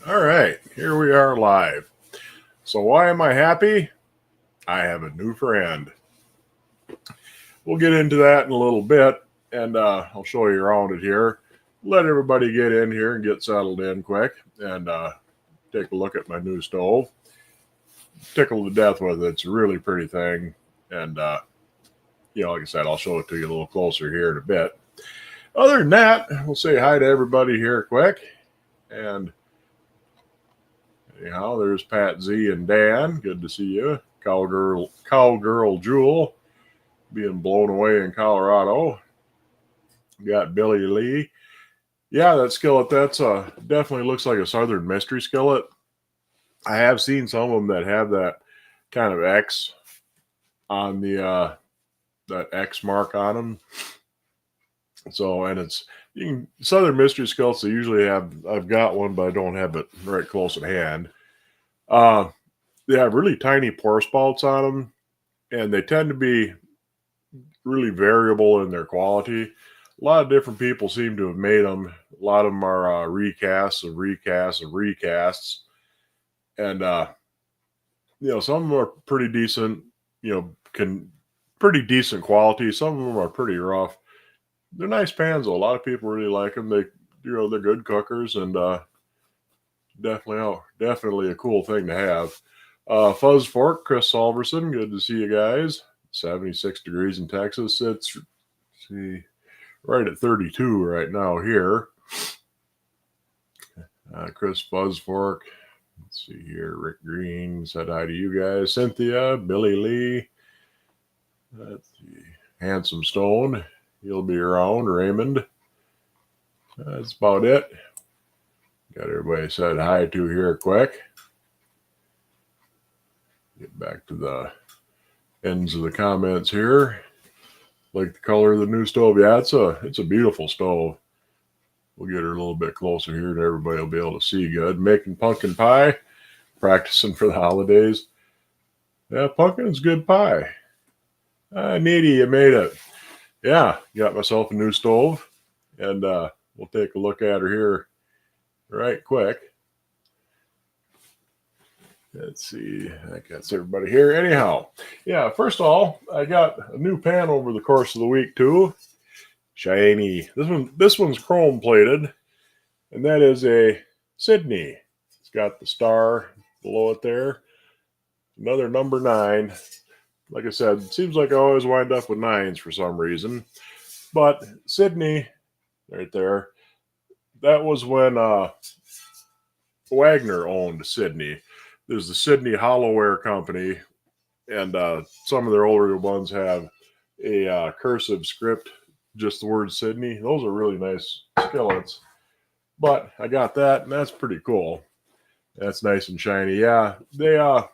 All right, here we are live. So, why am I happy? I have a new friend. We'll get into that in a little bit, and I'll show you around it here. Let everybody get in here and get settled in quick, and take a look at my new stove. Tickled to death with it. It's a really pretty thing, and like I said, I'll show it to you a little closer here in a bit. Other than that, we'll say hi to everybody here quick, and anyhow, there's Pat Z and Dan. Good to see you. Cowgirl Jewel being blown away in Colorado. Got Billy Lee. Yeah, that skillet, that's definitely looks like a Southern Mystery skillet. I have seen some of them that have that kind of X on the that X mark on them. So, and it's Southern Mystery skillets. They usually have. I've got one, but I don't have it right close at hand. They have really tiny pore spouts on them, and they tend to be really variable in their quality. A lot of different people seem to have made them. A lot of them are recasts of recasts of recasts, and some of them are pretty decent. Pretty decent quality. Some of them are pretty rough. They're nice pans though. A lot of people really like them. They're good cookers, and definitely a cool thing to have. Fuzz Fork, Chris Salverson, good to see you guys. 76 degrees in Texas. It's right at 32 right now here. Chris Fuzz Fork. Let's see here. Rick Green said hi to you guys. Cynthia, Billy Lee. Let's see. Handsome Stone. He'll be around. Raymond. That's about it. Got everybody said hi to here quick. Get back to the ends of the comments here. Like the color of the new stove. Yeah, it's a beautiful stove. We'll get her a little bit closer here and everybody will be able to see good. Making pumpkin pie. Practicing for the holidays. Yeah, pumpkin is good pie. Needy, you made it. Yeah, got myself a new stove. And we'll take a look at her here right quick. Let's see. I think that's everybody here. Anyhow, yeah, first of all, I got a new pan over the course of the week too. Shiny. This one's chrome plated, and that is a Sydney. It's got the star below it there. Another number 9. Like I said, it seems like I always wind up with 9s for some reason. But Sydney, right there, that was when Wagner owned Sydney. There's the Sydney Hollowware Company, and some of their older ones have a cursive script, just the word Sydney. Those are really nice skillets. But I got that, and that's pretty cool. That's nice and shiny. Yeah, the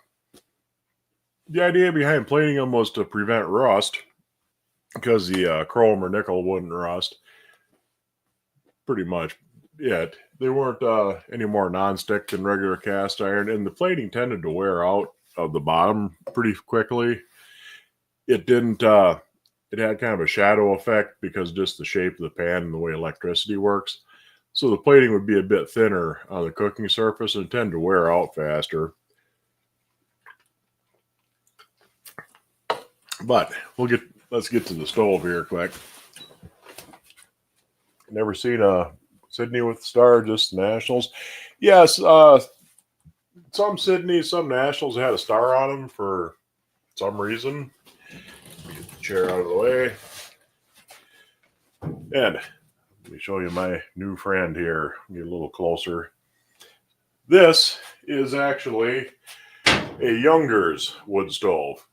idea behind plating them was to prevent rust, because the chrome or nickel wouldn't rust. Pretty much it. They weren't any more nonstick than regular cast iron, and the plating tended to wear out of the bottom pretty quickly. It didn't. It had kind of a shadow effect because just the shape of the pan and the way electricity works. So the plating would be a bit thinner on the cooking surface and tend to wear out faster. But let's get to the stove here quick. Never seen a Sydney with the star, just Nationals. Yes, some Sydney, some Nationals had a star on them for some reason. Let me get the chair out of the way. And let me show you my new friend here. Get a little closer. This is actually a Jungers wood stove.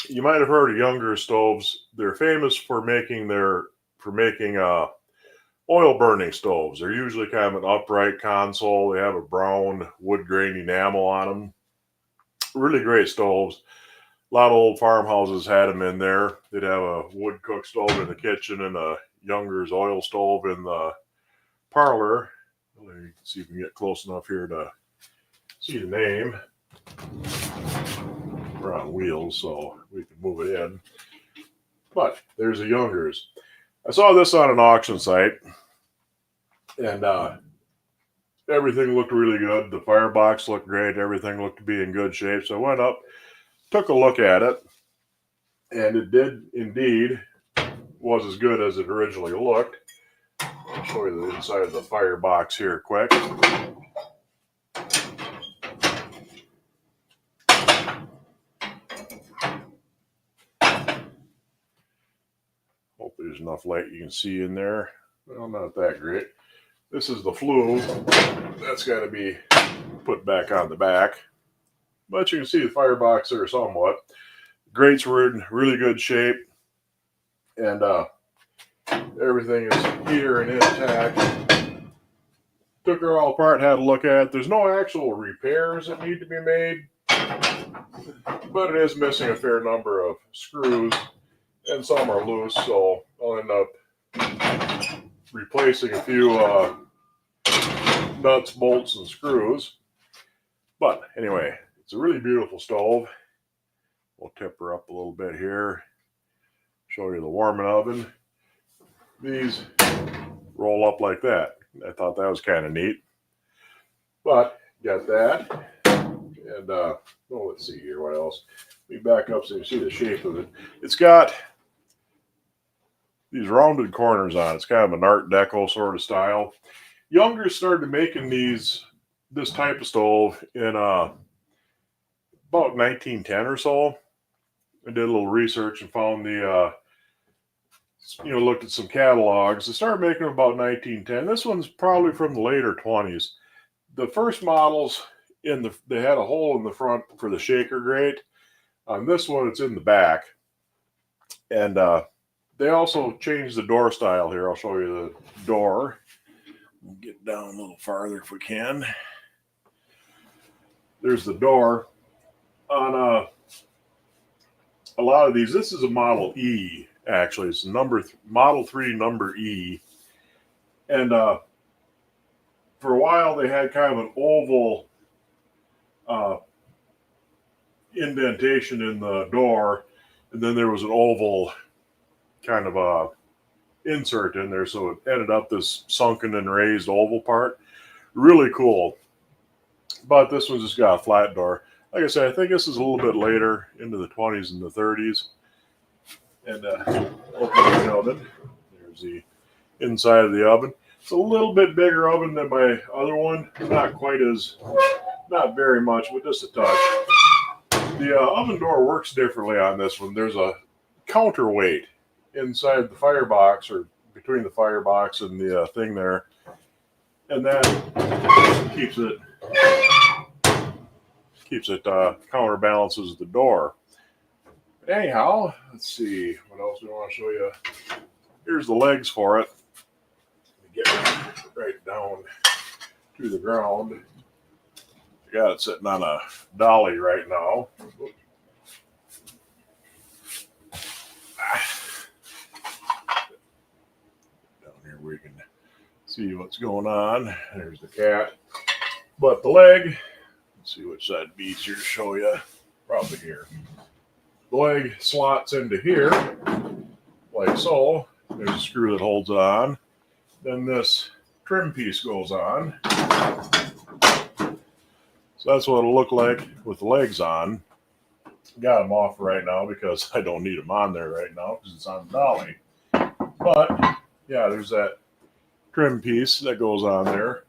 You might have heard of Jungers stoves. They're famous for making oil burning stoves. They're usually kind of an upright console. They have a brown wood grain enamel on them. Really great stoves. A lot of old farmhouses had them in there. They'd have a wood cook stove in the kitchen and a Jungers oil stove in the parlor. Let me see if we can get close enough here to see the name. We're on wheels, so we can move it in. But there's a Jungers. I saw this on an auction site, and everything looked really good. The firebox looked great. Everything looked to be in good shape. So I went up, took a look at it, and it did indeed was as good as it originally looked. I'll show you the inside of the firebox here quick. Hope there's enough light you can see in there. Well, not that great. This is the flue. That's got to be put back on the back. But you can see the firebox there somewhat. Grates were in really good shape. And everything is here and intact. Took her all apart, had a look at it. There's no actual repairs that need to be made. But it is missing a fair number of screws. And some are loose, so I'll end up replacing a few nuts, bolts, and screws. But anyway, it's a really beautiful stove. We'll tip her up a little bit here. Show you the warming oven. These roll up like that. I thought that was kind of neat. But got that. And let's see here, what else? Let me back up so you can see the shape of it. It's got these rounded corners on it. It's kind of an Art Deco sort of style. Jungers started making this type of stove in about 1910 or so. I did a little research and found looked at some catalogs. They started making them about 1910. This one's probably from the later 20s. The first models they had a hole in the front for the shaker grate. On this one, it's in the back. And they also changed the door style here. I'll show you the door. We'll get down a little farther if we can. There's the door. On a lot of these, this is a Model E, actually. It's Model 3 number E. And for a while, they had kind of an oval indentation in the door. And then there was an oval kind of insert in there, so it ended up this sunken and raised oval part. Really cool. But this one's just got a flat door. Like I said, I think this is a little bit later into the 20s and the 30s. And open the oven. There's the inside of the oven. It's a little bit bigger oven than my other one. Not very much, but just a touch. The oven door works differently on this one. There's a counterweight inside the firebox, or between the firebox and the thing there, and that keeps it counterbalances the door. But anyhow, let's see what else we want to show you. Here's the legs for it. Get right down to the ground. I got it sitting on a dolly right now. Where you can see what's going on. There's the cat. But the leg, let's see which side would be easier to show you. Probably here. The leg slots into here, like so. There's a screw that holds it on. Then this trim piece goes on. So that's what it'll look like with the legs on. Got them off right now because I don't need them on there right now because it's on the dolly. But yeah, there's that trim piece that goes on there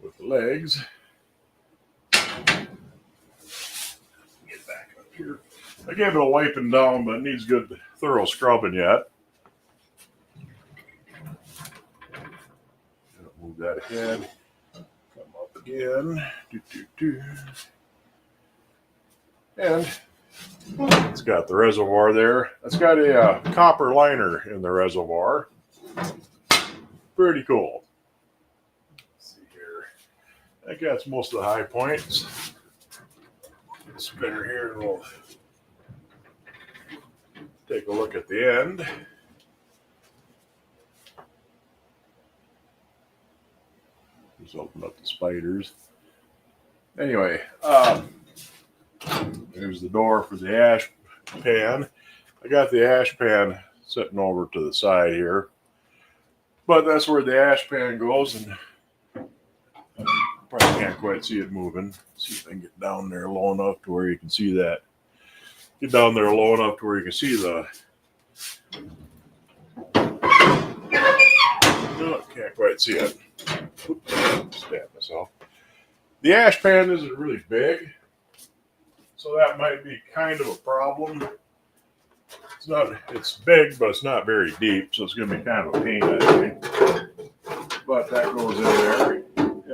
with the legs. Get back up here. I gave it a wiping down, but it needs good thorough scrubbing yet. Move that ahead. Come up again. And it's got the reservoir there. It's got a copper liner in the reservoir. Pretty cool. Let's see here. I think that's most of the high points. Spinner here, and we'll take a look at the end. Just open up the spiders. Anyway, there's the door for the ash pan. I got the ash pan sitting over to the side here. But that's where the ash pan goes, and probably can't quite see it moving. See if I can get down there low enough to where you can see that. Get down there low enough to where you can see the. No, can't quite see it. Oops, stab myself. The ash pan isn't really big, so that might be kind of a problem. It's not. It's big, but it's not very deep, so it's going to be kind of a pain, I think. But that goes in there,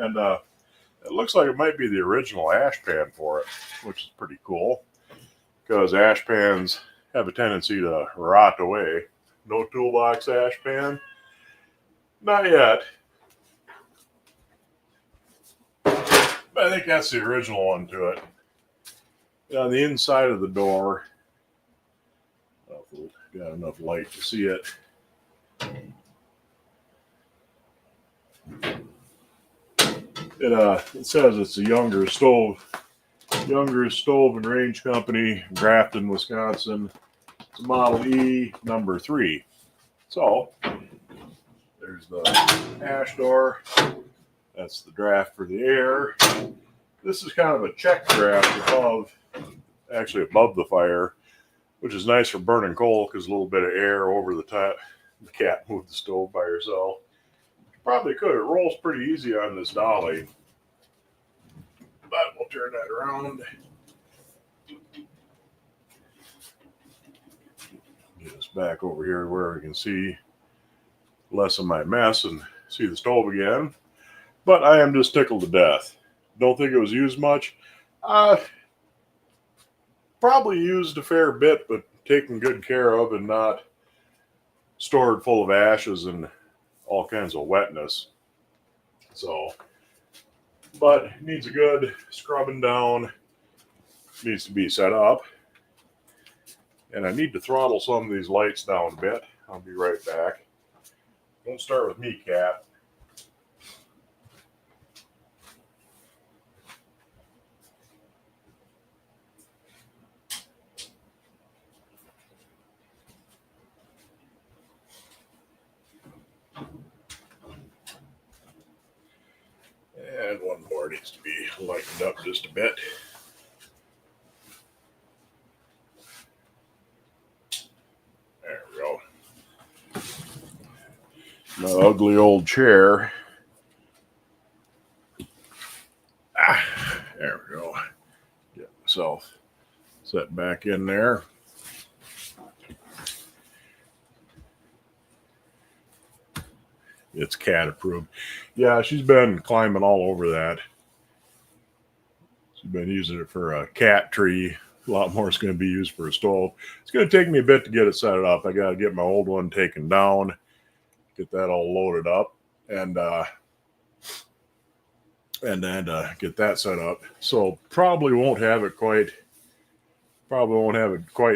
and it looks like it might be the original ash pan for it, which is pretty cool, because ash pans have a tendency to rot away. No toolbox ash pan? Not yet. But I think that's the original one to it. On the inside of the door, got enough light to see it. It says it's a Jungers stove and Range Company, Grafton, Wisconsin. It's a Model E number 3. So there's the ash door. That's the draft for the air. This is kind of a check draft above the fire, which is nice for burning coal because a little bit of air over the top. You can't move the stove by yourself. You probably could. It rolls pretty easy on this dolly. But we'll turn that around. Get us back over here where we can see less of my mess and see the stove again. But I am just tickled to death. Don't think it was used much. Probably used a fair bit, but taken good care of and not stored full of ashes and all kinds of wetness. So, but it needs a good scrubbing down. Needs to be set up. And I need to throttle some of these lights down a bit. I'll be right back. Don't start with me, cat. And one more needs to be lightened up just a bit. There we go. My ugly old chair. There we go. Get myself set back in there. It's cat approved. Yeah, she's been climbing all over that. She's been using it for a cat tree. A lot more is going to be used for a stove. It's going to take me a bit to get it set up. I got to get my old one taken down, get that all loaded up, and then get that set up. So probably won't have it quite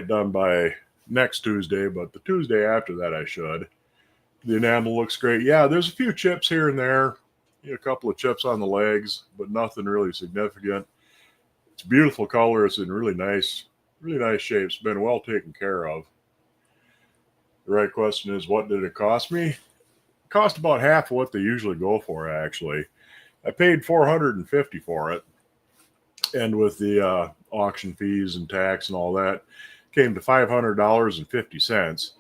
done by next Tuesday, but the Tuesday after that I should. The enamel looks great. Yeah, there's a few chips here and there, a couple of chips on the legs, but nothing really significant. It's a beautiful color. It's in really nice shape. It's been well taken care of. The right question is, what did it cost me? It cost about half of what they usually go for, actually. I paid $450 for it, and with the auction fees and tax and all that, came to $500.50.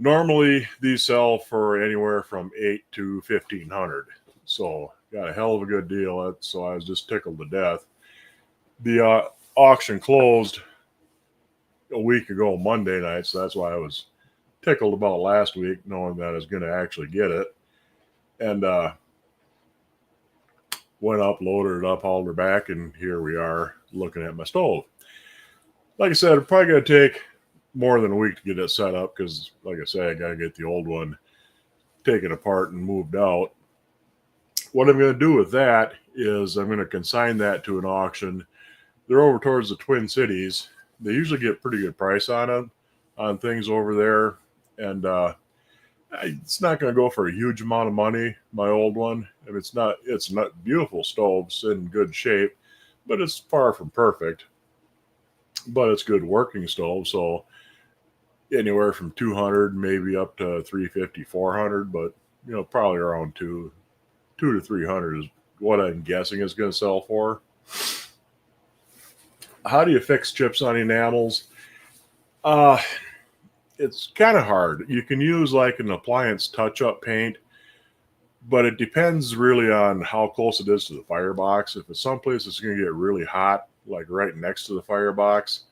Normally, these sell for anywhere from $800 to $1,500. So, got a hell of a good deal. So, I was just tickled to death. The auction closed a week ago, Monday night. So, that's why I was tickled about last week, knowing that I was going to actually get it. And went up, loaded it up, hauled her back, and here we are looking at my stove. Like I said, it's probably going to take more than a week to get it set up because, like I said, I got to get the old one taken apart and moved out. What I'm going to do with that is I'm going to consign that to an auction. They're over towards the Twin Cities. They usually get pretty good price on them, on things over there. And it's not going to go for a huge amount of money, my old one. And it's not beautiful stove. It's in good shape, but it's far from perfect. But it's good working stove. So anywhere from $200 maybe up to $350, $400, but probably around 2 to 300 is what I'm guessing it's going to sell for. How do you fix chips on enamels? It's kind of hard. You can use like an appliance touch-up paint, but it depends really on how close it is to the firebox. If it's someplace that's going to get really hot, like right next to the firebox,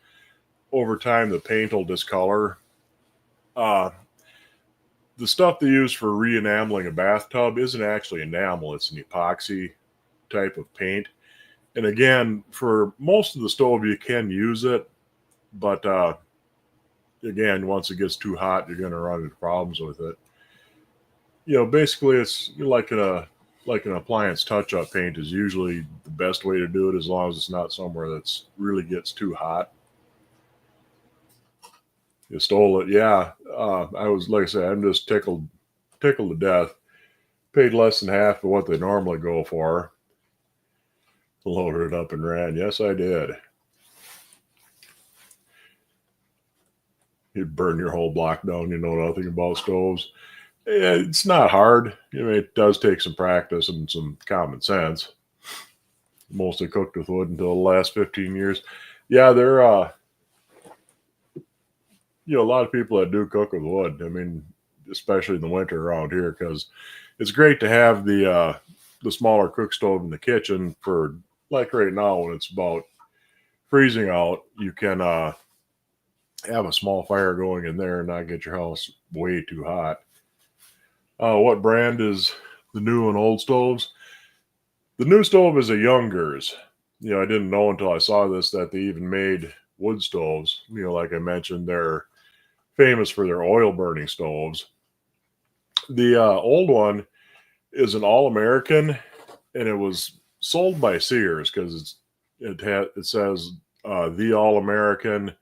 over time the paint will discolor. The stuff they use for re-enameling a bathtub isn't actually enamel, it's an epoxy type of paint. And again, for most of the stove you can use it, but again, once it gets too hot, you're going to run into problems with it. Basically it's like an appliance touch-up paint is usually the best way to do it, as long as it's not somewhere that's really gets too hot. You stole it, yeah. I was, like I said, I'm just tickled to death. Paid less than half of what they normally go for. Loaded it up and ran. Yes, I did. You'd burn your whole block down. You know nothing about stoves. It's not hard. It does take some practice and some common sense. Mostly cooked with wood until the last 15 years. Yeah, there are a lot of people that do cook with wood. I mean, especially in the winter around here, because it's great to have the smaller cook stove in the kitchen for, like right now when it's about freezing out, you can have a small fire going in there and not get your house way too hot. What brand is the new and old stoves? The new stove is a Jungers. I didn't know until I saw this that they even made wood stoves. Like I mentioned, they're famous for their oil burning stoves. The old one is an All-American, and it was sold by Sears because it says the All-American,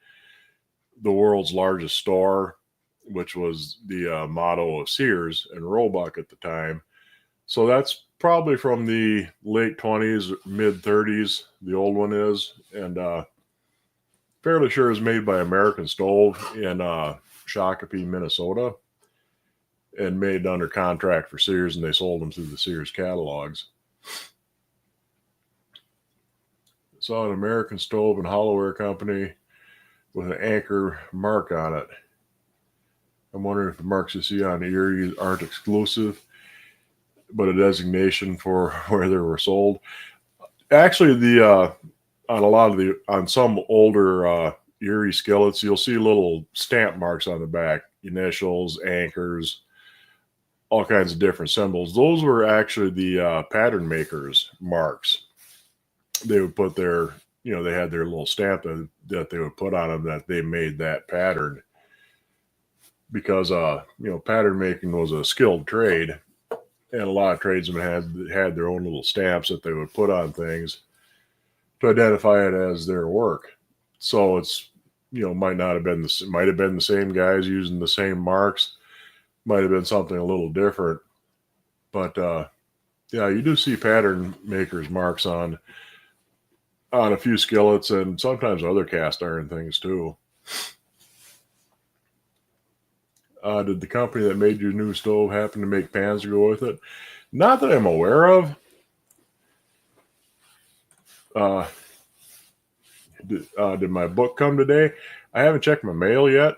the world's largest store, which was the motto of Sears and Roebuck at the time. So that's probably from the late 20s, mid 30s, the old one is, and fairly sure is made by American Stove in Shakopee, Minnesota, and made under contract for Sears, and they sold them through the Sears catalogs. Saw an American Stove and Hollowware Company with an anchor mark on it. I'm wondering if the marks you see on Erie aren't exclusive, but a designation for where they were sold. Actually, on some older Erie skillets, you'll see little stamp marks on the back, initials, anchors, all kinds of different symbols. Those were actually the pattern makers' marks. They would put their, they had their little stamp that they would put on them that they made that pattern. Because pattern making was a skilled trade, and a lot of tradesmen had their own little stamps that they would put on things to identify it as their work. So it's might have been the same guys using the same marks, might have been something a little different, but you do see pattern makers marks on a few skillets and sometimes other cast iron things too. Did the company that made your new stove happen to make pans to go with it? Not that I'm aware of. Did my book come today? I haven't checked my mail yet.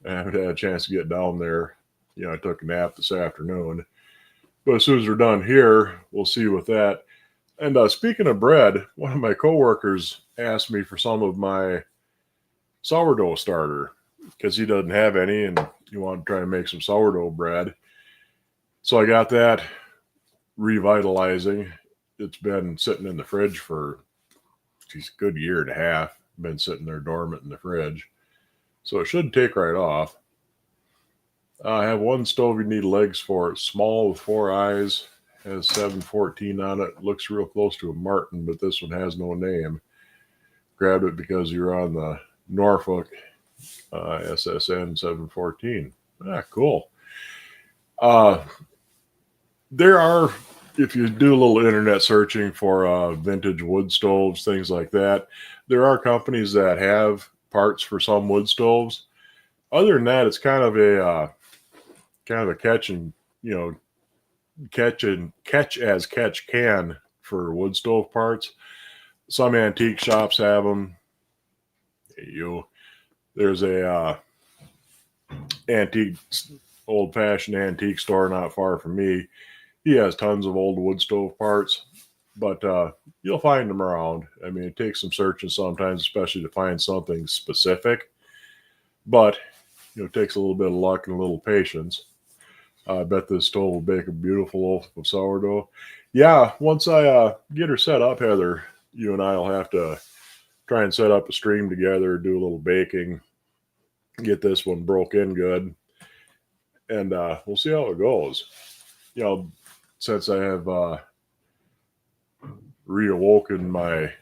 I haven't had a chance to get down there. I took a nap this afternoon. But as soon as we're done here, we'll see with that. And speaking of bread, one of my coworkers asked me for some of my sourdough starter because he doesn't have any and he wanted to try to make some sourdough bread. So I got that revitalizing. It's been sitting in the fridge for a good year and a half. Been sitting there dormant in the fridge. So it should take right off. I have one stove you need legs for. It's small with 4 eyes. Has 714 on it. Looks real close to a Martin, but this one has no name. Grabbed it because you're on the Norfolk SSN 714. Cool. There are, if you do a little internet searching for vintage wood stoves, things like that, there are companies that have parts for some wood stoves. Other than that, it's kind of a catch and catch as catch can for wood stove parts. Some antique shops have them. There's a antique, old-fashioned antique store not far from me. He has tons of old wood stove parts, but you'll find them around. I mean, it takes some searching sometimes, especially to find something specific. But it takes a little bit of luck and a little patience. I bet this stove will bake a beautiful loaf of sourdough. Yeah, once I get her set up, Heather, you and I will have to try and set up a stream together, do a little baking, get this one broke in good, and we'll see how it goes. Since I have reawoken my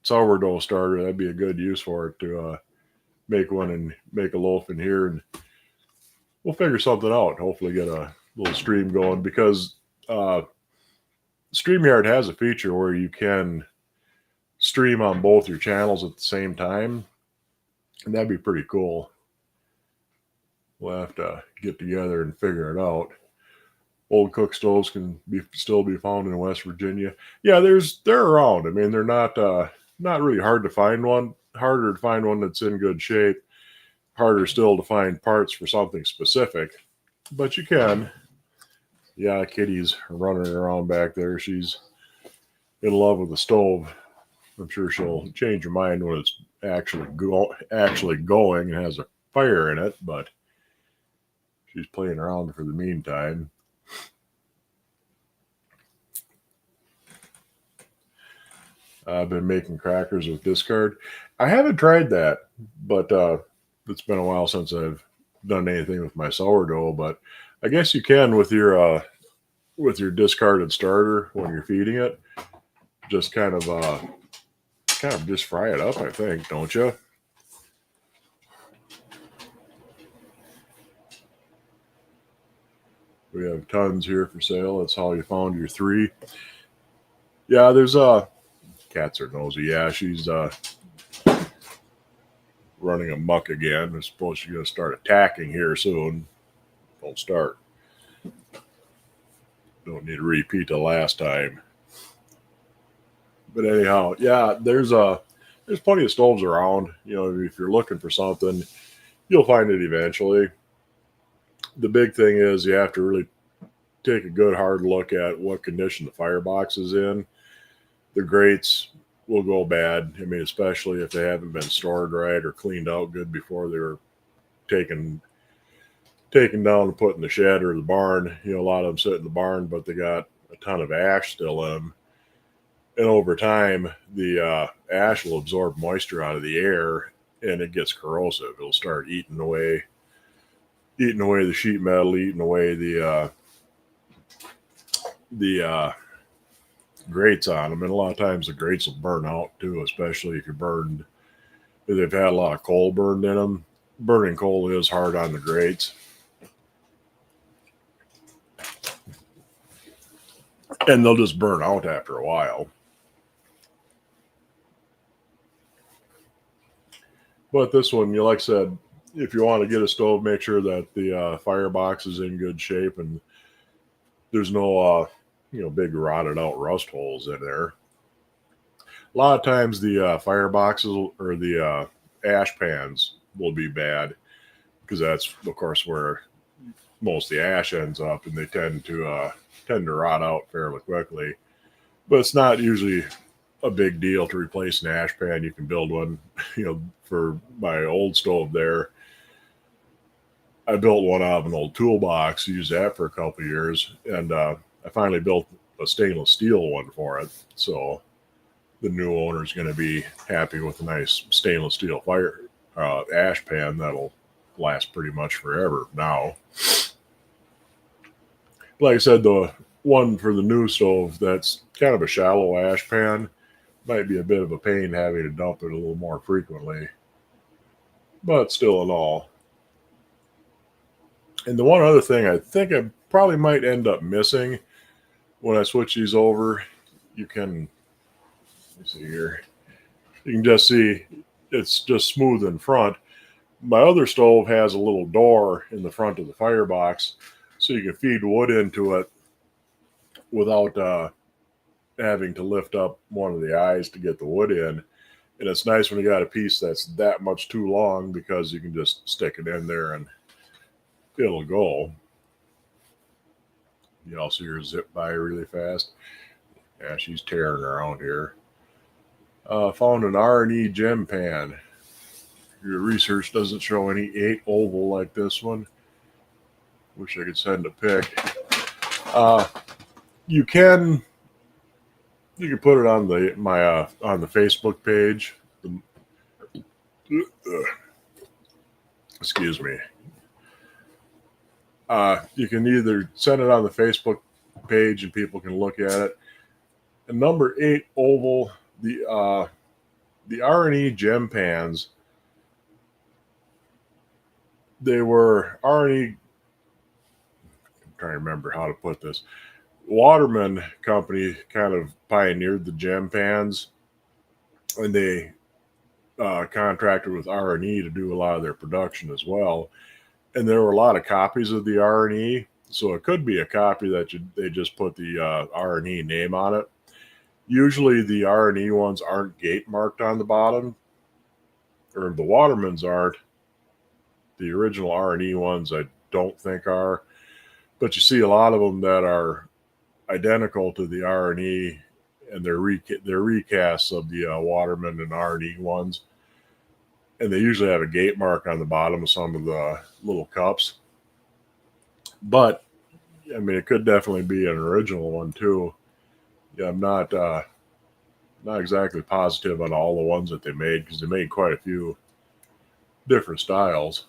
sourdough starter, that'd be a good use for it to make one and make a loaf in here, and we'll figure something out. Hopefully get a little stream going, because StreamYard has a feature where you can stream on both your channels at the same time, and that'd be pretty cool. We'll have to get together and figure it out. Old cook stoves can still be found in West Virginia. Yeah, they're around. I mean, they're not really hard to find one. Harder to find one that's in good shape. Harder still to find parts for something specific, but you can. Yeah, Kitty's running around back there. She's in love with the stove. I'm sure she'll change her mind when it's actually going and has a fire in it, but she's playing around for the meantime. I've been making crackers with discard. I haven't tried that, but it's been a while since I've done anything with my sourdough. But I guess you can with your discarded starter when you're feeding it. Just kind of just fry it up, I think, don't you? We have tons here for sale. That's how you found your 3. Yeah, there's cats are nosy. Yeah, she's running amok again. I suppose she's gonna start attacking here soon. Don't start. Don't need to repeat the last time. But anyhow, yeah, there's plenty of stoves around. If you're looking for something, you'll find it eventually. The big thing is you have to really take a good hard look at what condition the firebox is in. The grates will go bad. I mean, especially if they haven't been stored right or cleaned out good before they were taken down and put in the shed or the barn. A lot of them sit in the barn, but they got a ton of ash still in them. And over time, the ash will absorb moisture out of the air, and it gets corrosive. It'll start eating away the sheet metal, eating away the grates on them, and a lot of times the grates will burn out too, especially if they've had a lot of coal burned in them. Burning coal is hard on the grates. And they'll just burn out after a while. But this one, like I said, if you want to get a stove, make sure that the firebox is in good shape and there's no big rotted out rust holes in there. A lot of times the fireboxes or the ash pans will be bad, because that's of course where most of the ash ends up, and they tend to rot out fairly quickly. But it's not usually a big deal to replace an ash pan. You can build one. For my old stove there, I built one out of an old toolbox, used that for a couple of years, and I finally built a stainless steel one for it. So the new owner is going to be happy with a nice stainless steel ash pan that'll last pretty much forever now. Like I said, the one for the new stove, that's kind of a shallow ash pan. Might be a bit of a pain having to dump it a little more frequently, but still in all. And the one other thing I think I probably might end up missing when I switch these over, let me see here. You can just see it's just smooth in front. My other stove has a little door in the front of the firebox, so you can feed wood into it without having to lift up one of the eyes to get the wood in. And it's nice when you got a piece that's that much too long because you can just stick it in there and it'll go. You all see her zip by really fast. Yeah, she's tearing around here. Found an R&E gem pan. Your research doesn't show any 8 oval like this one. Wish I could send a pic. You can put it on on the Facebook page. Excuse me. You can either send it on the Facebook page and people can look at it. And number 8 oval, the R&E gem pans. They were R&E. I'm trying to remember how to put this. Waterman Company kind of pioneered the gem pans, and they contracted with R&E to do a lot of their production as well. And there were a lot of copies of the R&E, so it could be a copy that they just put the R&E name on it. Usually the R&E ones aren't gate marked on the bottom, or the Watermans aren't. The original R&E ones I don't think are, but you see a lot of them that are identical to the R&E, and they're recasts of the Waterman and R&E ones, and they usually have a gate mark on the bottom of some of the little cups. But I mean, it could definitely be an original one too. Yeah, I'm not exactly positive on all the ones that they made because they made quite a few different styles.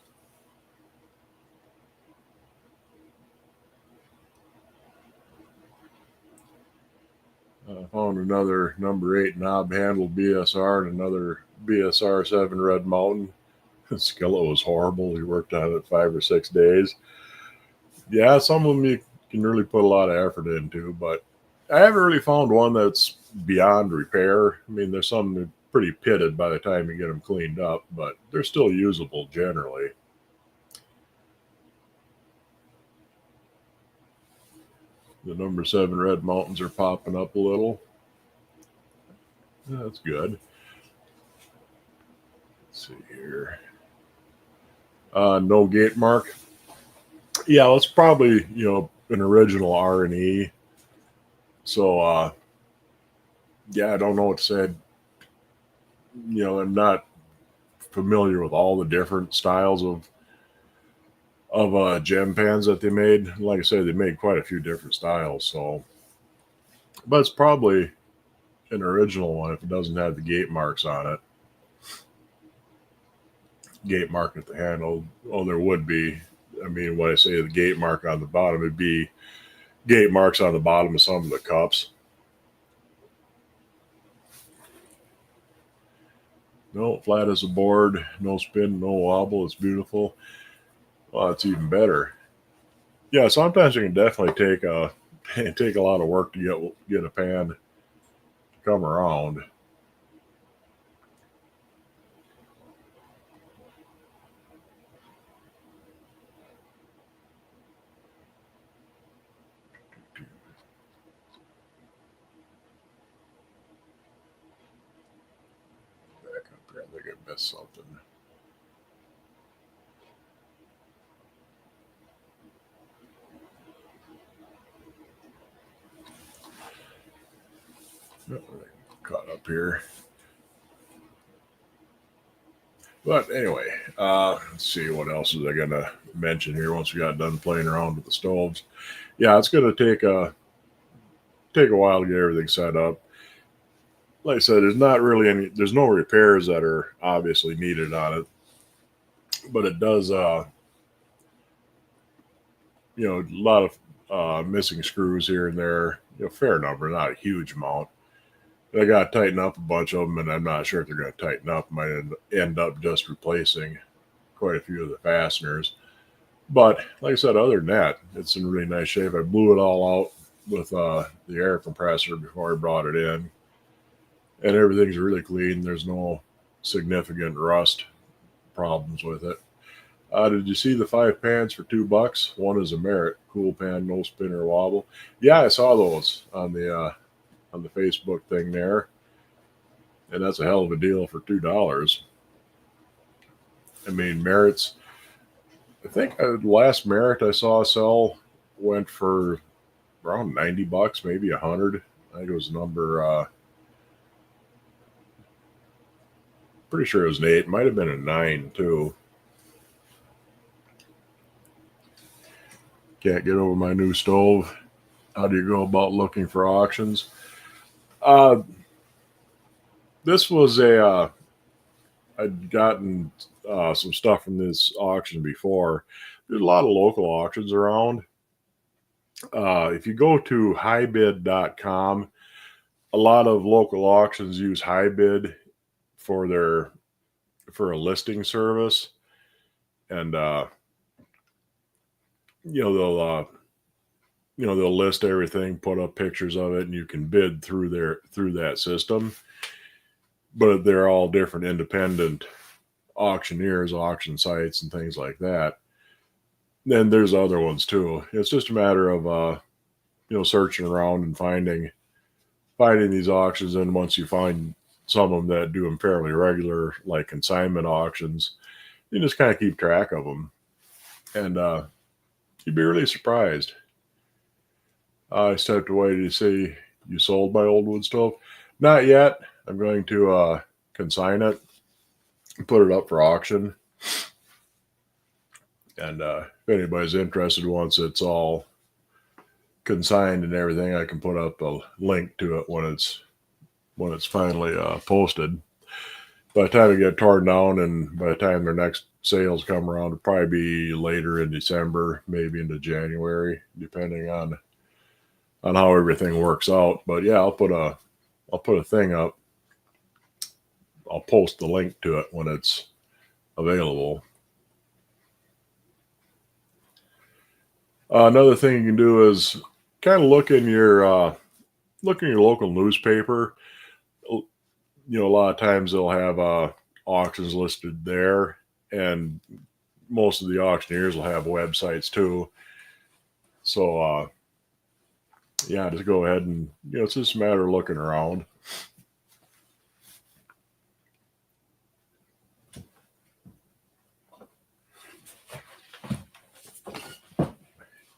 I found another number 8 knob handle BSR and another BSR 7 Red Mountain. The skillet was horrible. We worked on it 5 or 6 days. Yeah, some of them you can really put a lot of effort into, but I haven't really found one that's beyond repair. I mean, there's some that are pretty pitted by the time you get them cleaned up, but they're still usable generally. The number 7 Red Mountains are popping up a little. That's good. Let's see here. No gate mark. Yeah, it's probably, an original R&E. So, yeah, I don't know what to say. I'm not familiar with all the different styles of gem pans that they made. Like I said, they made quite a few different styles. So, but it's probably an original one if it doesn't have the gate marks on it. Gate mark at the handle. Oh, there would be. I mean, when I say the gate mark on the bottom, it'd be gate marks on the bottom of some of the cups. No, flat as a board, no spin, no wobble. It's beautiful. Well, it's even better. Yeah, sometimes it can definitely take a lot of work to get a pan to come around. Back up here, I think I missed something. Caught up here. But anyway, let's see what else is I gonna mention here once we got done playing around with the stoves. Yeah, it's gonna take a while to get everything set up. Like I said, there's no repairs that are obviously needed on it, but it does a lot of missing screws here and there, fair number, not a huge amount. I got to tighten up a bunch of them, and I'm not sure if they're going to tighten up. Might end up just replacing quite a few of the fasteners. But like I said, other than that, it's in really nice shape. I blew it all out with the air compressor before I brought it in, and everything's really clean. There's no significant rust problems with it. Did you see the 5 pans for $2? One is a Merit cool pan, no spinner wobble. Yeah, I saw those on the Facebook thing there, and that's a hell of a deal for $2. I mean, Merits. I think the last Merit I saw sell went for around $90, maybe 100. I think it was number. Pretty sure it was an 8. Might have been a 9 too. Can't get over my new stove. How do you go about looking for auctions? This was I'd gotten some stuff from this auction before. There's a lot of local auctions around. If you go to highbid.com, a lot of local auctions use Highbid for a listing service, and they'll list everything, put up pictures of it, and you can bid through that system. But they're all different independent auctioneers, auction sites, and things like that. Then there's other ones too. It's just a matter of searching around and finding these auctions. And once you find some of them that do them fairly regular, like consignment auctions, you just kind of keep track of them, and you'd be really surprised. I stepped away to see you sold my old wood stove. Not yet. I'm going to consign it and put it up for auction. And if anybody's interested, once it's all consigned and everything, I can put up a link to it when it's finally posted. By the time it get torn down, and by the time their next sales come around, it'll probably be later in December, maybe into January, depending on how everything works out. But yeah, I'll put a thing up. I'll post the link to it when it's available. Another thing you can do is kind of look in your local newspaper. A lot of times they'll have auctions listed there, and most of the auctioneers will have websites too. So just go ahead and it's just a matter of looking around.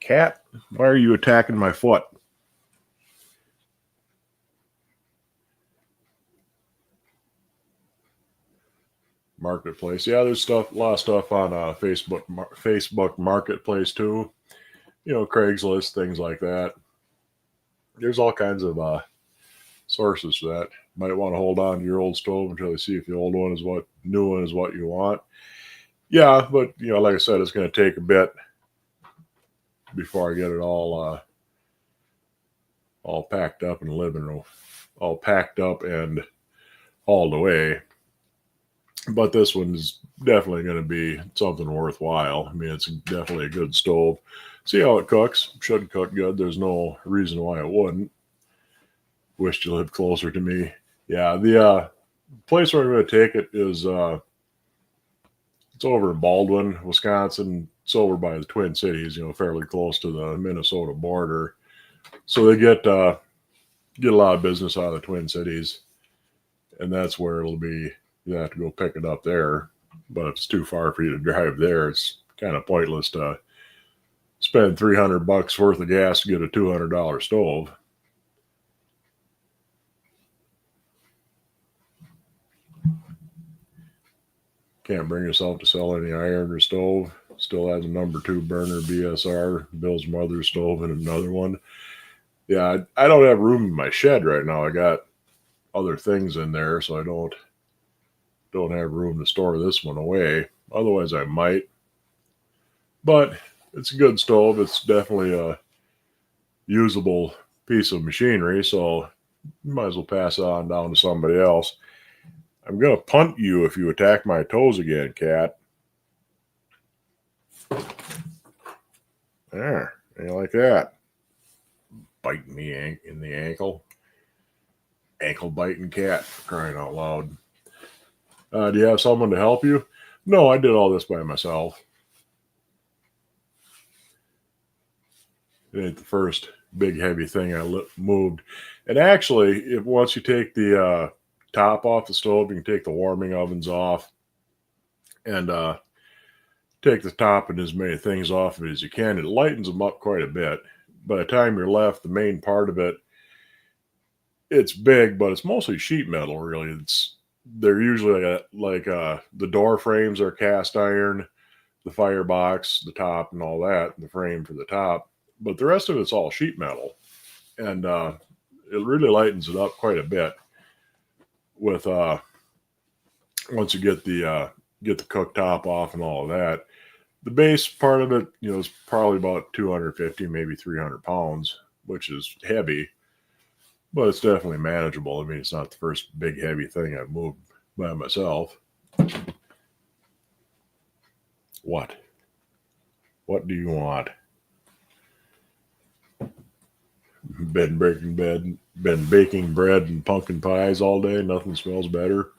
Cat, why are you attacking my foot? Marketplace. Yeah, there's a lot of stuff on Facebook Marketplace too. Craigslist, things like that. There's all kinds of sources for that. Might want to hold on to your old stove until you see if the old one is new one is what you want. Yeah, but like I said, it's going to take a bit before I get it all packed up and all packed up and hauled away. But this one's definitely going to be something worthwhile. I mean, it's definitely a good stove. See how it cooks. Should cook good. There's no reason why it wouldn't. Wish you lived closer to me. Yeah, the place where I'm going to take it is it's over in Baldwin, Wisconsin. It's over by the Twin Cities, fairly close to the Minnesota border. So they get a lot of business out of the Twin Cities, and that's where it'll be. You have to go pick it up there, but if it's too far for you to drive there, it's kind of pointless to spend $300 worth of gas to get a $200 stove. Can't bring yourself to sell any iron or stove. Still has a number 2 burner BSR, Bill's mother's stove, and another one. Yeah, I don't have room in my shed right now. I got other things in there, so I don't have room to store this one away. Otherwise, I might. But it's a good stove. It's definitely a usable piece of machinery, so you might as well pass it on down to somebody else. I'm going to punt you if you attack my toes again, cat. There. You like that? Biting me in the ankle. Ankle biting cat, for crying out loud. Do you have someone to help you? No, I did all this by myself. It ain't the first big heavy thing I moved. And actually, if once you take the top off the stove, you can take the warming ovens off and take the top and as many things off of it as you can. It lightens them up quite a bit. By the time you're left, the main part of it, it's big, but it's mostly sheet metal. Really, they're usually the door frames are cast iron, the firebox, the top, and all that, and the frame for the top. But the rest of it's all sheet metal, and it really lightens it up quite a bit. With once you get the cooktop off and all of that, the base part of it, is probably about 250, maybe 300 pounds, which is heavy, but it's definitely manageable. I mean, it's not the first big heavy thing I've moved by myself. What? What do you want? Been baking bread and pumpkin pies all day. Nothing smells better.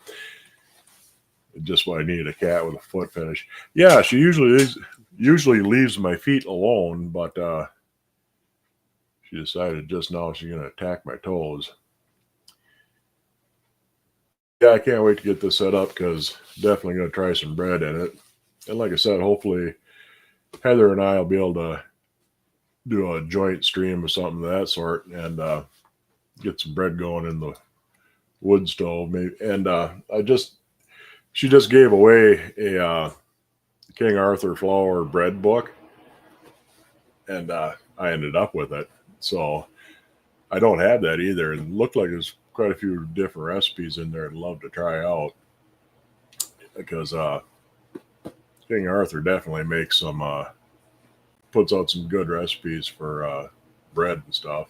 Just why I needed a cat with a foot fetish. Yeah, she usually leaves my feet alone, but she decided just now she's gonna attack my toes. Yeah, I can't wait to get this set up because definitely gonna try some bread in it. And like I said, hopefully Heather and I will be able to do a joint stream or something of that sort and get some bread going in the wood stove. Maybe. And she just gave away a King Arthur flour bread book, and I ended up with it. So I don't have that either. And it looked like there's quite a few different recipes in there I'd love to try out because King Arthur definitely makes some puts out some good recipes for bread and stuff.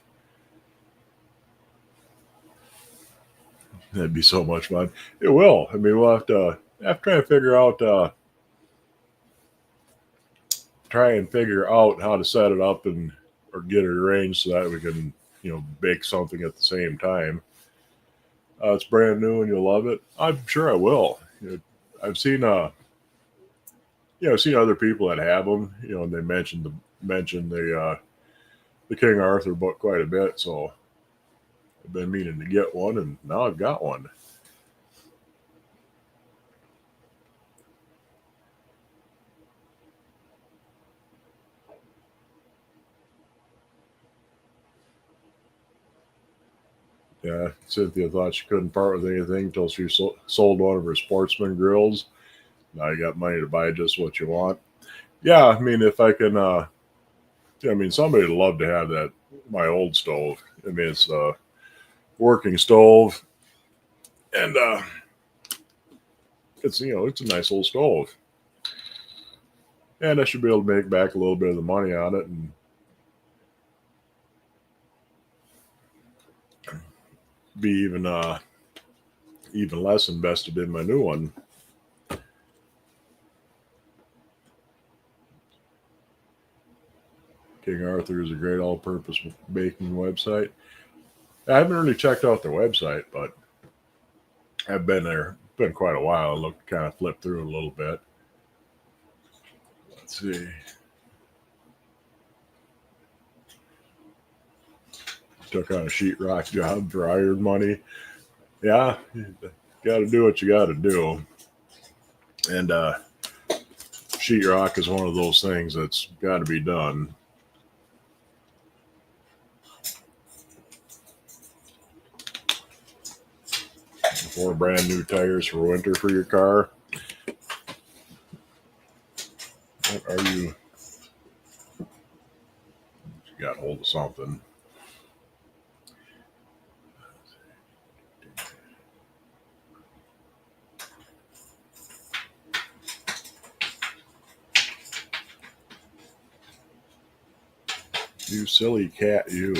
That'd be so much fun. It will. I mean, we'll have to try and figure out how to set it up and or get it arranged so that we can bake something at the same time. It's brand new and you'll love it. I'm sure I will. I've seen I've seen other people that have them. And they mentioned the King Arthur book quite a bit. So I've been meaning to get one, and now I've got one. Yeah, Cynthia thought she couldn't part with anything until she sold one of her Sportsman grills. Now you got money to buy just what you want. Yeah, I mean, if I can, somebody would love to have that. My old stove. I mean, it's a working stove, and it's it's a nice old stove, and I should be able to make back a little bit of the money on it and be even less invested in my new one. King Arthur is a great all-purpose baking website. I haven't really checked out their website, but I've been there. It's been quite a while. I kind of flipped through it a little bit. Let's see. Took on a sheetrock job for iron money. Yeah, you got to do what you got to do. And sheetrock is one of those things that's got to be done. Four brand new tires for winter for your car. What are you? You got hold of something. You silly cat, you.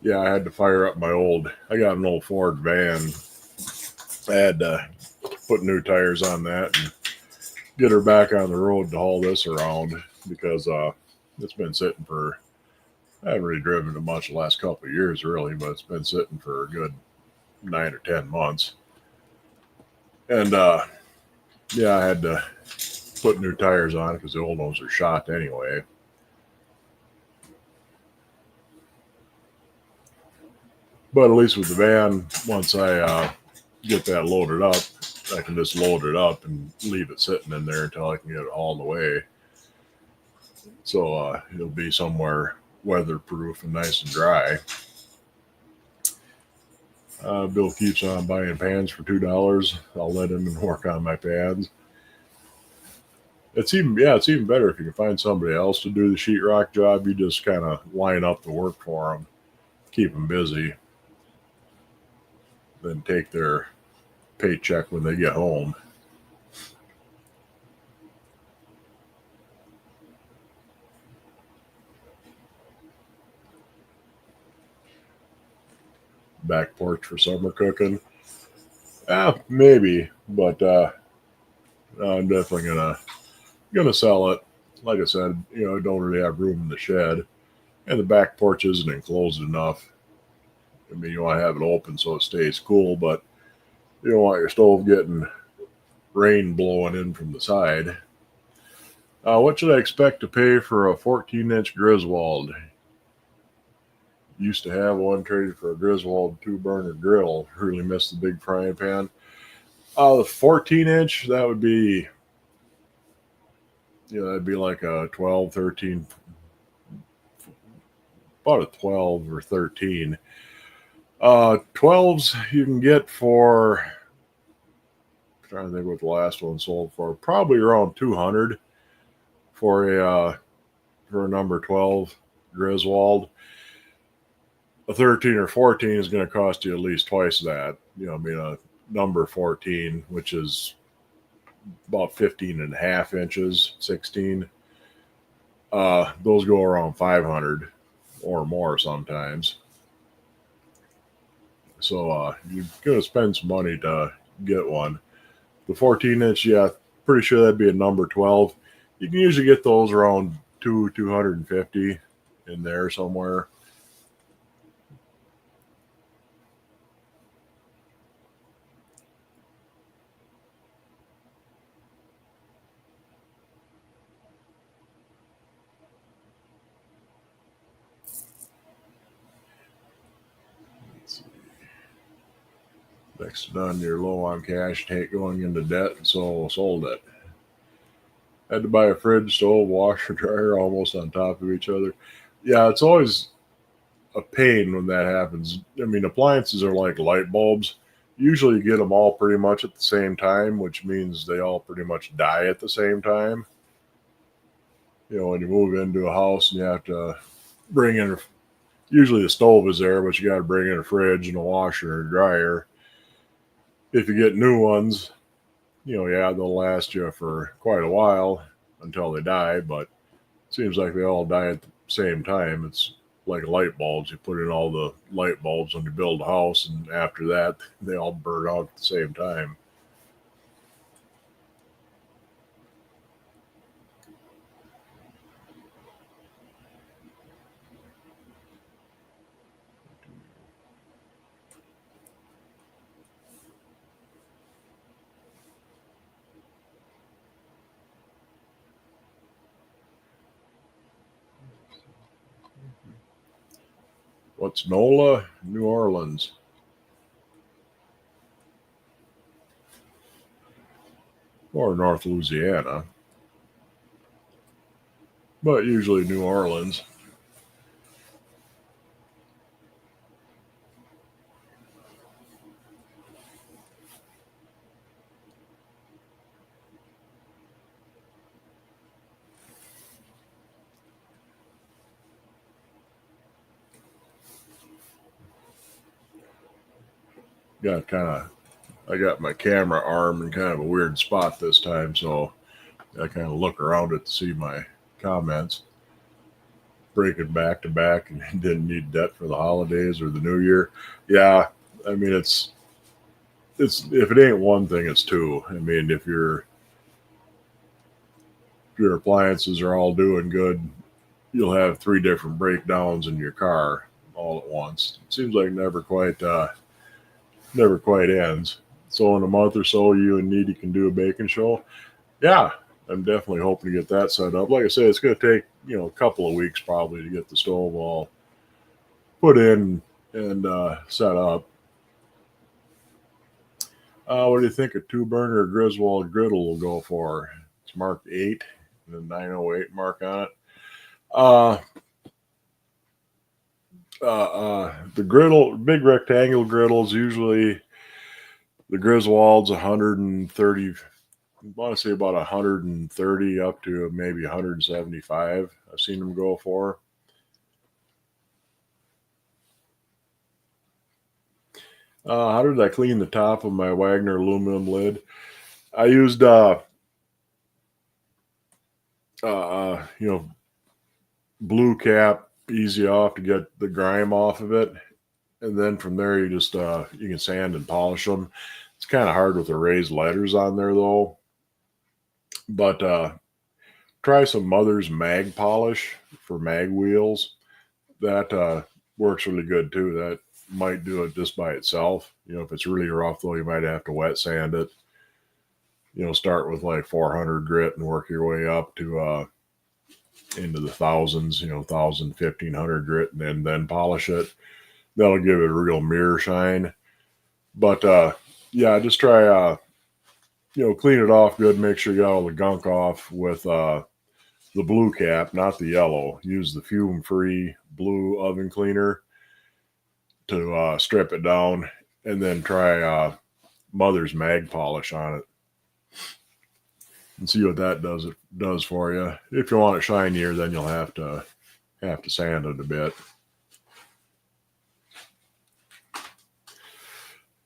Yeah, I had to fire up I got an old Ford van. I had to put new tires on that and get her back on the road to haul this around because it's been sitting I haven't really driven it much the last couple of years really, but it's been sitting for a good 9 or 10 months. And yeah, I had to put new tires on because the old ones are shot anyway. But at least with the van, once I get that loaded up, I can just load it up and leave it sitting in there until I can get it hauled away. So it'll be somewhere weatherproof and nice and dry. Bill keeps on buying pans for $2. I'll let him work on my pans. It's even better if you can find somebody else to do the sheetrock job. You just kind of line up the work for them, keep them busy, then take their paycheck when they get home. Back porch for summer cooking. Maybe, but I'm definitely gonna sell it. Like I said, I don't really have room in the shed, and the back porch isn't enclosed enough. I mean, you want to have it open so it stays cool, but you don't want your stove getting rain blowing in from the side. What should I expect to pay for a 14-inch Griswold? Used to have one, traded for a Griswold 2-burner grill. Really missed the big frying pan. The 14-inch, that would be, that'd be like a 12, 13, about a 12 or 13. 12s you can get for, I'm trying to think what the last one sold for, probably around 200 for a number 12 Griswold. A 13 or 14 is going to cost you at least twice that. A number 14, which is about 15 and a half inches, 16. Those go around 500 or more sometimes. So you're going to spend some money to get one. The 14-inch, pretty sure that'd be a number 12. You can usually get those around 250 in there somewhere. Next to none, you're low on cash, going into debt, and so sold it. Had to buy a fridge, stove, washer, dryer almost on top of each other. Yeah, it's always a pain when that happens. I mean, appliances are like light bulbs. Usually you get them all pretty much at the same time, which means they all pretty much die at the same time. When you move into a house and you have to bring in, usually the stove is there, but you got to bring in a fridge and a washer and a dryer. If you get new ones, they'll last you for quite a while until they die, but it seems like they all die at the same time. It's like light bulbs. You put in all the light bulbs when you build a house, and after that, they all burn out at the same time. What's NOLA? New Orleans. Or North Louisiana. But usually New Orleans. I got my camera arm in kind of a weird spot this time, so I kind of look around it to see my comments. Breaking back to back and didn't need debt for the holidays or the new year. Yeah, I mean it's if it ain't one thing, it's two. I mean, if your appliances are all doing good, you'll have 3 different breakdowns in your car all at once. It seems like never quite ends. So in a month or so, you and Needy can do a baking show. Yeah, I'm definitely hoping to get that set up. Like I said, it's going to take a couple of weeks probably to get the stove all put in and set up. What do you think a 2-burner Griswold griddle will go for? It's marked 8, and the 908 mark on it. The griddle, big rectangle griddles, usually the Griswold's 130. I want to say about 130 up to maybe 175. I've seen them go for. How did I clean the top of my Wagner aluminum lid? I used blue cap, easy off to get the grime off of it, and then from there you just you can sand and polish them. It's kind of hard with the raised letters on there though, but try some Mother's mag polish for mag wheels. That works really good too. That might do it just by itself. If it's really rough though, you might have to wet sand it. Start with like 400 grit and work your way up to into the thousands, 1,000, 1,500 grit, and then polish it. That'll give it a real mirror shine. But yeah, just try clean it off good. Make sure you got all the gunk off with the blue cap, not the yellow. Use the fume-free blue oven cleaner to strip it down, and then try Mother's mag polish on it and see what that does for you. If you want it shinier, then you'll have to sand it a bit.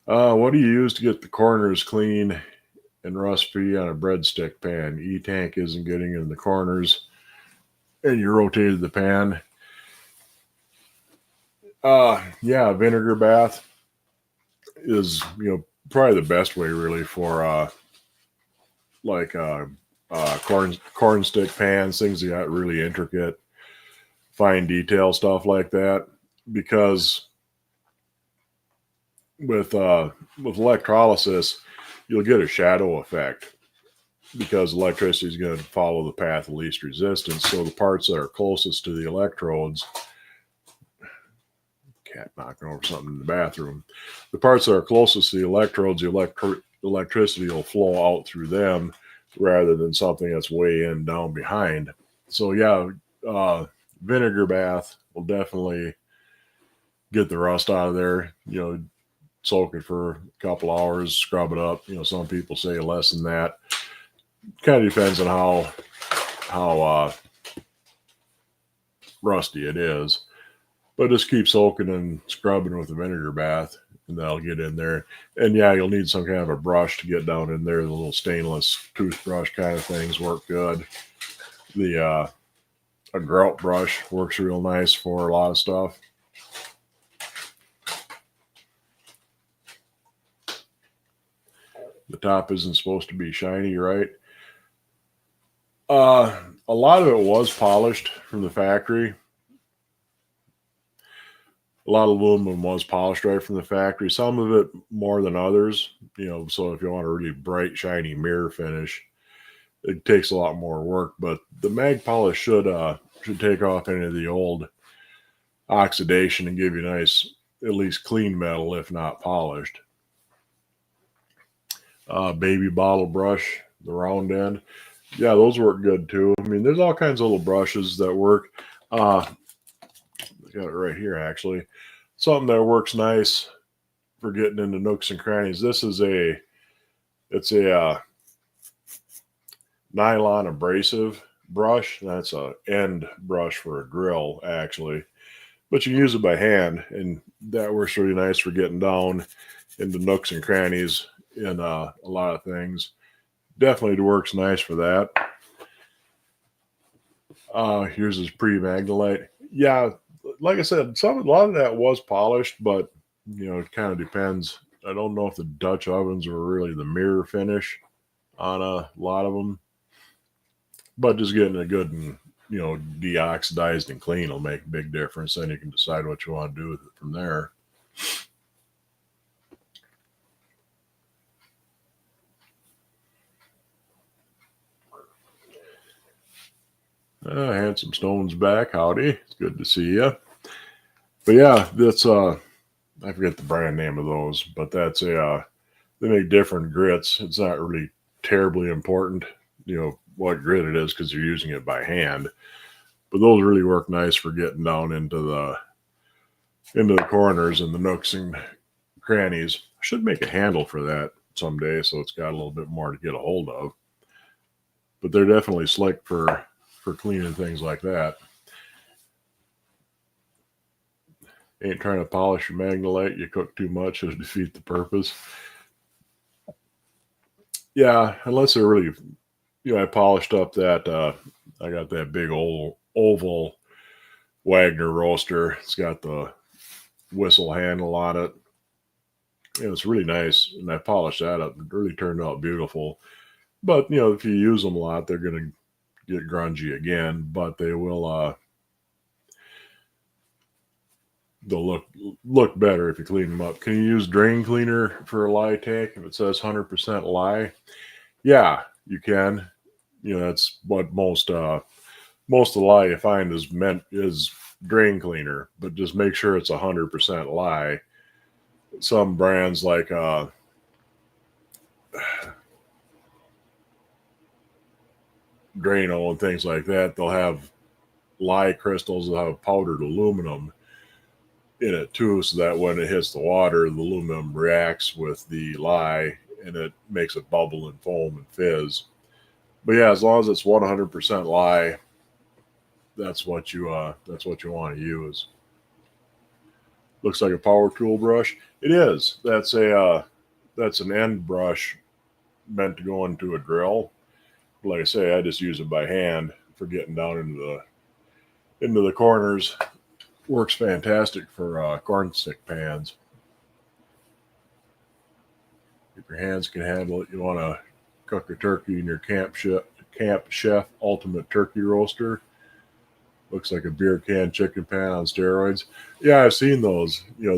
What do you use to get the corners clean and rust-free on a breadstick pan? E-tank isn't getting in the corners, and you rotated the pan. Yeah, vinegar bath is probably the best way really for like corn stick pans, things that got really intricate, fine detail stuff like that. Because with electrolysis, you'll get a shadow effect because electricity is going to follow the path of least resistance. So the parts that are closest to the electrodes, cat knocking over something in the bathroom, the parts that are closest to the electrodes, the electricity will flow out through them rather than something that's way in down behind. So yeah, vinegar bath will definitely get the rust out of there. Soak it for a couple hours, scrub it up. Some people say less than that. Kind of depends on how rusty it is. But just keep soaking and scrubbing with a vinegar bath, and that'll get in there. And yeah, you'll need some kind of a brush to get down in there. The little stainless toothbrush kind of things work good. A grout brush works real nice for a lot of stuff. The top isn't supposed to be shiny, right? A lot of it was polished from the factory. A lot of aluminum was polished right from the factory. Some of it more than others. So if you want a really bright, shiny mirror finish, it takes a lot more work. But the mag polish should take off any of the old oxidation and give you nice, at least clean metal, if not polished. Baby bottle brush, the round end. Yeah, those work good too. I mean, there's all kinds of little brushes that work. I got it right here, actually. Something that works nice for getting into nooks and crannies. It's a nylon abrasive brush. That's a end brush for a grill, actually. But you can use it by hand, and that works really nice for getting down into nooks and crannies in a lot of things. Definitely works nice for that. Here's his pre-Magnolite. Yeah, like I said, a lot of that was polished, but it kind of depends. I don't know if the Dutch ovens were really the mirror finish on a lot of them, but just getting it good and deoxidized and clean will make a big difference. Then you can decide what you want to do with it from there. Handsome Stone's back. Howdy. It's good to see you. But yeah, that's I forget the brand name of those, but that's they make different grits. It's not really terribly important, what grit it is because you're using it by hand. But those really work nice for getting down into the corners and the nooks and crannies. I should make a handle for that someday, so it's got a little bit more to get a hold of. But they're definitely slick for cleaning things like that. Ain't trying to polish your Magnolite. You cook too much, it'll defeat the purpose. Yeah, unless they're really, I polished up that. I got that big old oval Wagner roaster. It's got the whistle handle on it. It's really nice, and I polished that up. It really turned out beautiful. But if you use them a lot, they're gonna get grungy again. But they will. They'll look better if you clean them up. Can you use drain cleaner for a lye tank if it says 100% lye? Yeah, you can. That's what most of the lye you find is drain cleaner, but just make sure it's 100% lye. Some brands like Drano and things like that, they'll have lye crystals that have powdered aluminum in it too, so that when it hits the water, the aluminum reacts with the lye and it makes it bubble and foam and fizz. But yeah, as long as it's 100% lye, that's what you want to use. Looks like a power tool brush. It is. That's an end brush meant to go into a drill. Like I say, I just use it by hand for getting down into the corners. Works fantastic for corn stick pans. If your hands can handle it, you want to cook a turkey in your Camp Chef Ultimate Turkey Roaster. Looks like a beer can chicken pan on steroids. Yeah, I've seen those. They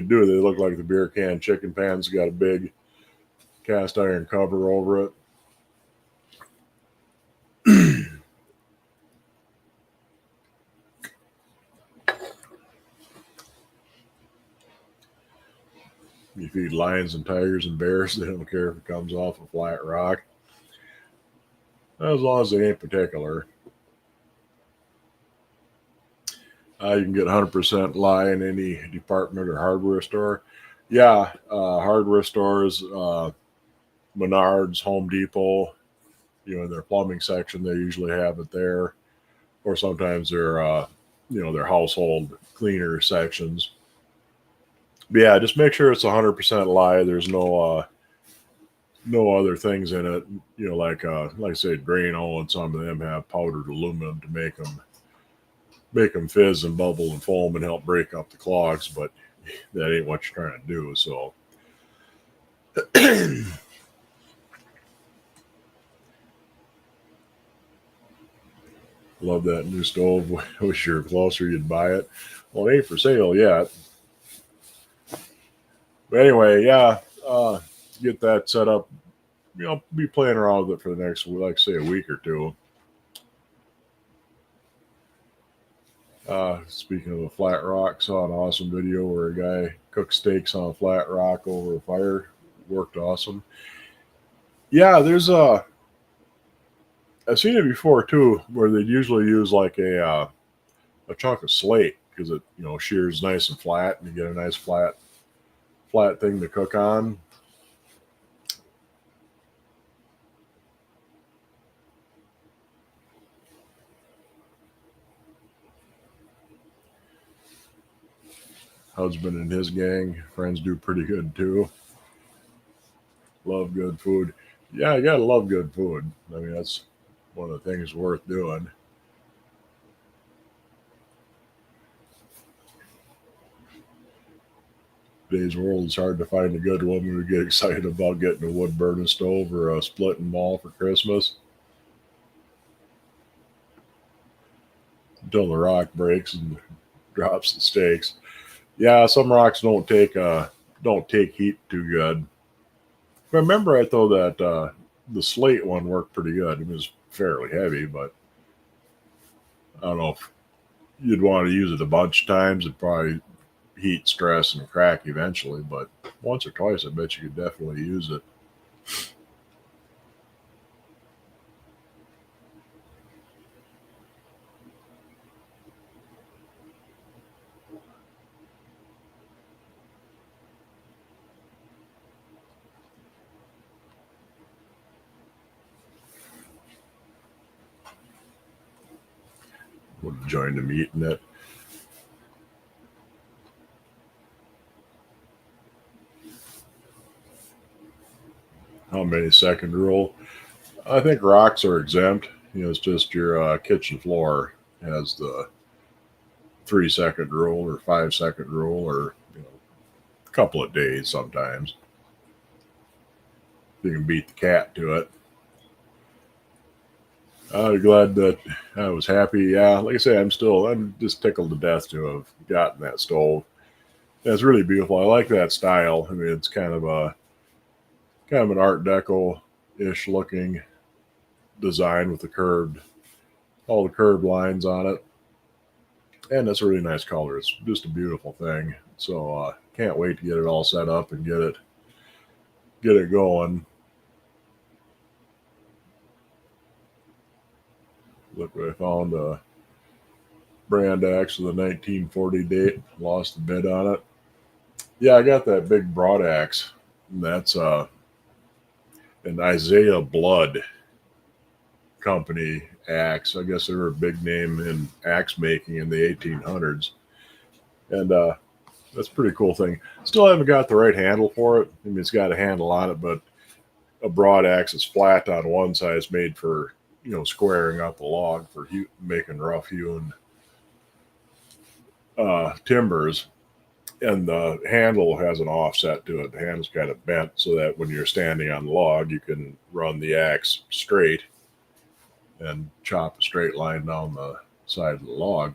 look like the beer can chicken pans. Got a big cast iron cover over it. You feed lions and tigers and bears, they don't care if it comes off a flat rock. As long as they ain't particular. You can get 100% lye in any department or hardware store. Yeah, hardware stores, Menards, Home Depot, in their plumbing section, they usually have it there. Or sometimes their household cleaner sections. But yeah, just make sure it's 100% lye. There's no other things in it. Like I say, Drano and some of them have powdered aluminum to make them fizz and bubble and foam and help break up the clogs. But that ain't what you're trying to do. So. Love that new stove. Wish you were closer, you'd buy it. Well, it ain't for sale yet. But anyway, yeah, get that set up. Be playing around with it for the next, like say, a week or two. Speaking of a flat rock, saw an awesome video where a guy cooked steaks on a flat rock over a fire. Worked awesome. Yeah, I've seen it before too, where they'd usually use like a chunk of slate because it shears nice and flat, and you get a nice flat thing to cook on. Husband and his gang, friends do pretty good too. Love good food. Yeah, I gotta love good food. I mean, that's one of the things worth doing. Today's world, it's hard to find a good woman who get excited about getting a wood burning stove or a splitting mall for Christmas. Until the rock breaks and drops the steaks. Yeah, some rocks don't take heat too good. I thought that the slate one worked pretty good. It was fairly heavy, but I don't know if you'd want to use it a bunch of times. It'd probably heat, stress, and crack eventually, but once or twice, I bet you could definitely use it. Would have joined them eating it. How many second rule? I think rocks are exempt. It's just your kitchen floor has the 3 second rule or 5 second rule, or a couple of days sometimes. You can beat the cat to it. I'm glad that I was happy. Yeah, like I say, I'm just tickled to death to have gotten that stove. It's really beautiful. I like that style. I mean, it's kind of an Art Deco ish looking design with all the curved lines on it, and it's a really nice color. It's just a beautiful thing. So can't wait to get it all set up and get it going. Look what I found, a brand axe with a 1940 date. Lost the bid on it. Yeah, I got that big broad axe. That's an Isaiah Blood company axe. I guess they were a big name in axe making in the 1800s, and that's a pretty cool thing. Still haven't got the right handle for it. I mean, it's got a handle on it, but a broad axe is flat on one side. It's made for squaring up a log for making rough hewn timbers, and the handle has an offset to it. The handle's kind of bent so that when you're standing on the log, you can run the axe straight and chop a straight line down the side of the log.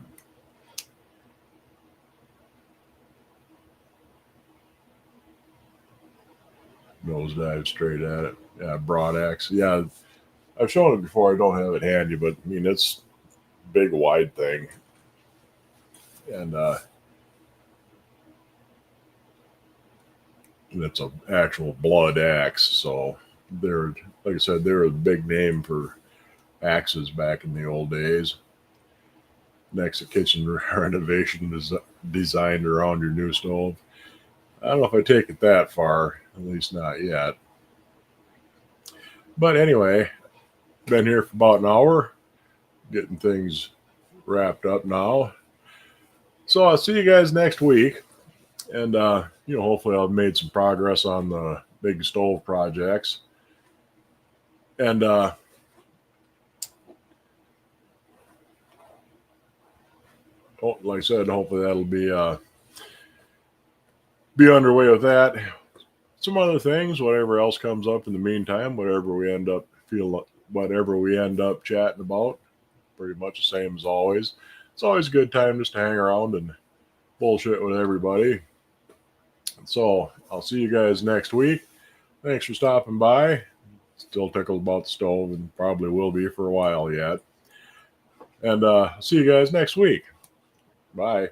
Nosedive straight at it. Yeah, broad axe. Yeah, I've shown it before. I don't have it handy, but I mean, it's a big, wide thing. And it's an actual blood axe. So they're, like I said, they were a big name for axes back in the old days. Next, a kitchen renovation is designed around your new stove. I don't know if I take it that far, at least not yet. But anyway, been here for about an hour, getting things wrapped up now. So I'll see you guys next week, and hopefully I've made some progress on the big stove projects. And like I said, hopefully that'll be underway with that. Some other things, whatever else comes up in the meantime, whatever we end up chatting about, pretty much the same as always. It's always a good time just to hang around and bullshit with everybody. So I'll see you guys next week. Thanks for stopping by. Still tickled about the stove and probably will be for a while yet. And see you guys next week. Bye.